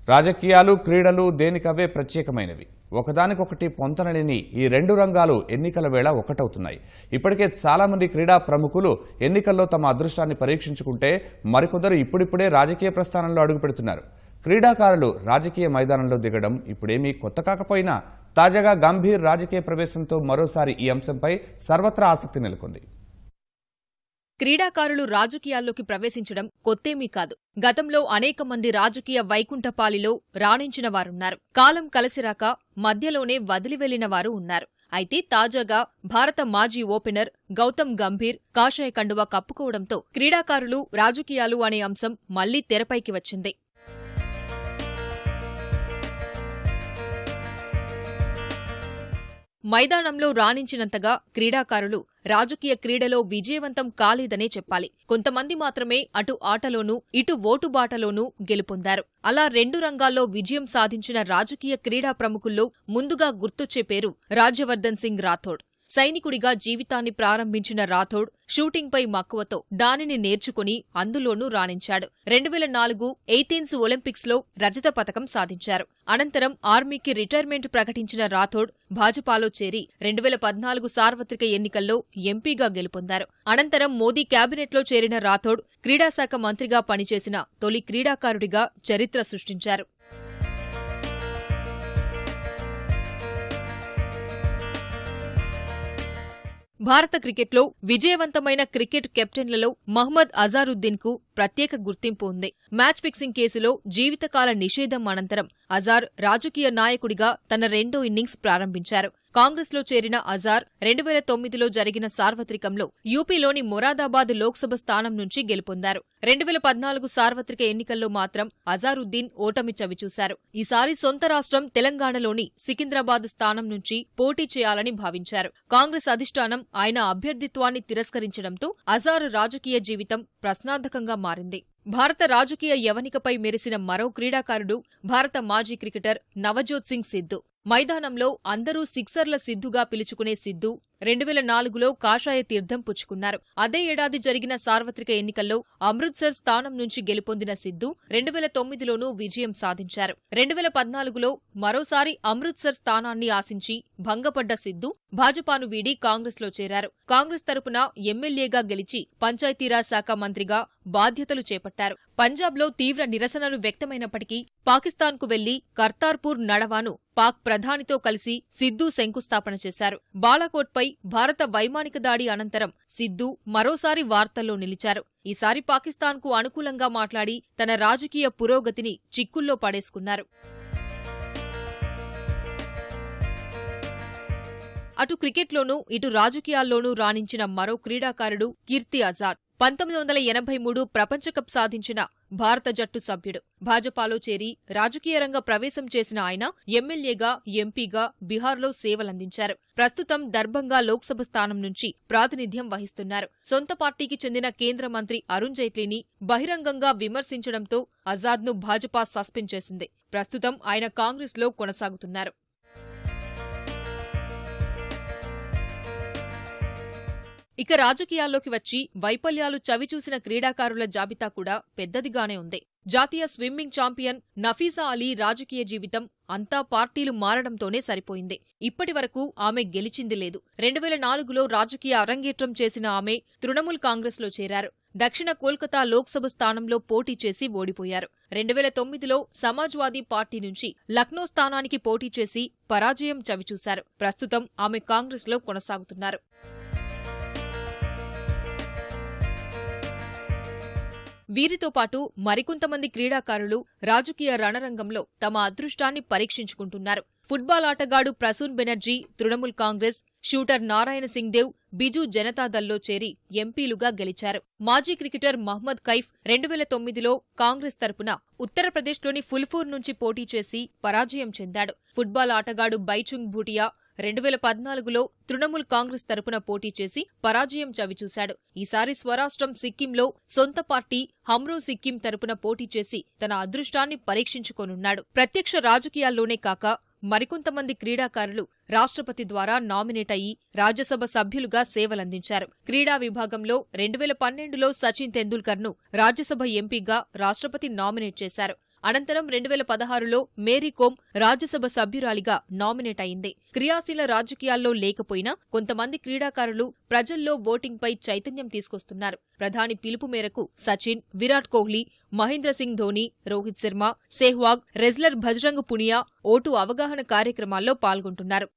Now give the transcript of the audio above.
రాజకీయాలు క్రీడలు దేనికవే ప్రత్యేకమైనవి. ఒకదానికొకటి పొంతనలేని ఈ రెండు రంగాలు ఎన్నికల వేళ ఒకటవుతున్నాయి. ఇప్పటికే చాలా మంది క్రీడా ప్రముఖులు ఎన్నికల్లో తమ అదృష్టాన్ని పరీక్షించుకుంటే మరికొందరు ఇప్పుడిప్పుడే రాజకీయ ప్రస్థానంలో అడుగుపెడుతున్నారు. క్రీడాకారులు రాజకీయ మైదానంలో దిగడం ఇప్పుడేమీ కొత్త కాకపోయినా తాజాగా గంభీర్ రాజకీయ ప్రవేశంతో మరోసారి ఈ అంశంపై సర్వత్రా ఆసక్తి నెలకొంది. క్రీడాకారులు రాజకీయాల్లోకి ప్రవేశించడం కొత్తేమీ కాదు. గతంలో అనేక మంది రాజకీయ వైకుంఠపాలిలో రాణించిన వారున్నారు. కాలం కలిసిరాక మధ్యలోనే వదిలి వెళ్లిన వారు ఉన్నారు. అయితే తాజాగా భారత మాజీ ఓపెనర్ గౌతమ్ గంభీర్ కాషాయ కండువా కప్పుకోవడంతో క్రీడాకారులు రాజకీయాలు అనే అంశం మళ్లీ తెరపైకి వచ్చింది. మైదానంలో రాణించినంతగా క్రీడాకారులు రాజకీయ క్రీడలో విజయవంతం కాలేదనే చెప్పాలి. కొంతమంది మాత్రమే అటు ఆటలోనూ ఇటు ఓటుబాటలోనూ గెలుపొందారు. అలా రెండు రంగాల్లో విజయం సాధించిన రాజకీయ క్రీడా ప్రముఖుల్లో ముందుగా గుర్తొచ్చే పేరు రాజ్యవర్ధన్ సింగ్ రాథోడ్. సైనికుడిగా జీవితాన్ని ప్రారంభించిన రాథోడ్ షూటింగ్పై మక్కువతో దానిని నేర్చుకుని అందులోనూ రాణించాడు. 2004 ఏథెన్స్ ఒలింపిక్స్లో రజత పతకం సాధించారు. అనంతరం ఆర్మీకి రిటైర్మెంట్ ప్రకటించిన రాథోడ్ భాజపాలో చేరి 2014 సార్వత్రిక ఎన్నికల్లో ఎంపీగా గెలుపొందారు. అనంతరం మోదీ క్యాబినెట్లో చేరిన రాథోడ్ క్రీడాశాఖ మంత్రిగా పనిచేసిన తొలి క్రీడాకారుడిగా చరిత్ర సృష్టించారు. భారత క్రికెట్లో విజయవంతమైన క్రికెట్ కెప్టెన్లలో మహ్మద్ అజారుద్దీన్ కు ప్రత్యేక గుర్తింపు ఉంది. మ్యాచ్ ఫిక్సింగ్ కేసులో జీవితకాల నిషేధం అనంతరం అజార్ రాజకీయ నాయకుడిగా తన రెండో ఇన్నింగ్స్ ప్రారంభించారు. కాంగ్రెస్లో చేరిన అజార్ 2009లో జరిగిన సార్వత్రికంలో యూపీలోని మొరాదాబాద్ లోక్సభ స్థానం నుంచి గెలుపొందారు. 2014 సార్వత్రిక ఎన్నికల్లో మాత్రం అజారుద్దీన్ ఓటమి చవిచూశారు. ఈసారి సొంత రాష్ట్రం తెలంగాణలోని సికింద్రాబాద్ స్థానం నుంచి పోటీ చేయాలని భావించారు. కాంగ్రెస్ అధిష్టానం ఆయన అభ్యర్థిత్వాన్ని తిరస్కరించడంతో అజార్ రాజకీయ జీవితం ప్రశ్నార్థకంగా మారింది. భారత రాజకీయ యవనికపై మెరిసిన మరో క్రీడాకారుడు భారత మాజీ క్రికెటర్ నవజోత్ సింగ్ సిద్ధు. మైదానంలో అందరూ సిక్సర్ల సిద్ధుగా పిలుచుకునే సిద్ధు 2004లో కాషాయ తీర్థం పుచ్చుకున్నారు. అదే ఏడాది జరిగిన సార్వత్రిక ఎన్నికల్లో అమృత్సర్ స్థానం నుంచి గెలుపొందిన సిద్ధు 2009లోనూ విజయం సాధించారు. 2014లో మరోసారి అమృత్సర్ స్థానాన్ని ఆశించి భంగపడ్డ సిద్ధు భాజపాను వీడి కాంగ్రెస్లో చేరారు. కాంగ్రెస్ తరపున ఎమ్మెల్యేగా గెలిచి పంచాయతీరాజ్ శాఖ మంత్రిగా బాధ్యతలు చేపట్టారు. పంజాబ్లో తీవ్ర నిరసనలు వ్యక్తమైనప్పటికీ పాకిస్తాన్కు వెళ్లి కర్తార్పూర్ నడవాను పాక్ ప్రధానితో కలిసి సిద్ధు శంకుస్థాపన చేశారు. బాలాకోట్పై భారత వైమానిక దాడి అనంతరం సిద్ధు మరోసారి వార్తల్లో నిలిచారు. ఈసారి పాకిస్తాన్కు అనుకూలంగా మాట్లాడి తన రాజకీయ పురోగతిని చిక్కుల్లో పడేసుకున్నారు. అటు క్రికెట్లోనూ ఇటు రాజకీయాల్లోనూ రాణించిన మరో క్రీడాకారుడు కీర్తి ఆజాద్. 1983 ప్రపంచకప్ సాధించిన భారత జట్టు సభ్యుడు. భాజపాలో చేరి రాజకీయ రంగ ప్రవేశం చేసిన ఆయన ఎమ్మెల్యేగా, ఎంపీగా బీహార్లో సేవలందించారు. ప్రస్తుతం దర్భంగా లోక్సభ స్థానం నుంచి ప్రాతినిధ్యం వహిస్తున్నారు. సొంత పార్టీకి చెందిన కేంద్ర మంత్రి అరుణ్ జైట్లీని బహిరంగంగా విమర్శించడంతో ఆజాద్ను భాజపా సస్పెండ్ చేసింది. ప్రస్తుతం ఆయన కాంగ్రెస్లో కొనసాగుతున్నారు. ఇక రాజకీయాల్లోకి వచ్చి వైఫల్యాలు చవిచూసిన క్రీడాకారుల జాబితా కూడా పెద్దదిగానే ఉంది. జాతీయ స్విమ్మింగ్ ఛాంపియన్ నఫీసా అలీ రాజకీయ జీవితం అంతా పార్టీలు మారడంతోనే సరిపోయింది. ఇప్పటివరకు ఆమె గెలిచింది లేదు. 2004లో రాజకీయ అరంగేట్రం చేసిన ఆమె తృణమూల్ కాంగ్రెస్లో చేరారు. దక్షిణ కోల్కతా లోక్సభ స్థానంలో పోటీ చేసి ఓడిపోయారు. 2009లో సమాజ్వాదీ పార్టీ నుంచి లక్నో స్థానానికి పోటీ చేసి పరాజయం చవిచూశారు. ప్రస్తుతం ఆమె కాంగ్రెస్లో కొనసాగుతున్నారు. వీరితో పాటు మరికొంతమంది క్రీడాకారులు రాజకీయ రణరంగంలో తమ అదృష్టాన్ని పరీక్షించుకుంటున్నారు. ఫుట్బాల్ ఆటగాడు ప్రసూన్ బెనర్జీ తృణమూల్ కాంగ్రెస్, షూటర్ నారాయణ సింగ్ దేవ్ బిజు జనతాదళ్లో చేరి ఎంపీలుగా గెలిచారు. మాజీ క్రికెటర్ మహ్మద్ కైఫ్ 2009లో కాంగ్రెస్ తరపున ఉత్తరప్రదేశ్లోని ఫుల్పూర్ నుంచి పోటీ చేసి పరాజయం చెందాడు. ఫుట్బాల్ ఆటగాడు బైచుంగ్ భూటియా 2014లో తృణమూల్ కాంగ్రెస్ తరపున పోటీ చేసి పరాజయం చవిచూశాడు. ఈసారి స్వరాష్ట్రం సిక్కింలో సొంత పార్టీ హమ్రో సిక్కిం తరపున పోటీ చేసి తన అదృష్టాన్ని పరీక్షించుకోనున్నాడు. ప్రత్యక్ష రాజకీయాల్లోనే కాక మరికొంతమంది క్రీడాకారులు రాష్ట్రపతి ద్వారా నామినేట్ అయ్యి రాజ్యసభ సభ్యులుగా సేవలందించారు. క్రీడా విభాగంలో 2012లో సచిన్ తెందూల్కర్ను రాజ్యసభ ఎంపీగా రాష్ట్రపతి నామినేట్ చేశారు. అనంతరం 2016లో మేరీ కోమ్ రాజ్యసభ సభ్యురాలిగా నామినేట్ అయింది. క్రియాశీల రాజకీయాల్లో లేకపోయినా కొంతమంది క్రీడాకారులు ప్రజల్లో ఓటింగ్పై చైతన్యం తీసుకొస్తున్నారు. ప్రధాని పిలుపు మేరకు సచిన్, విరాట్ కోహ్లీ, మహేంద్ర సింగ్ ధోని, రోహిత్ శర్మ, సెహ్వాగ్, రెజ్లర్ భజ్రంగ్ పునియా ఓటు అవగాహన కార్యక్రమాల్లో పాల్గొంటున్నారు.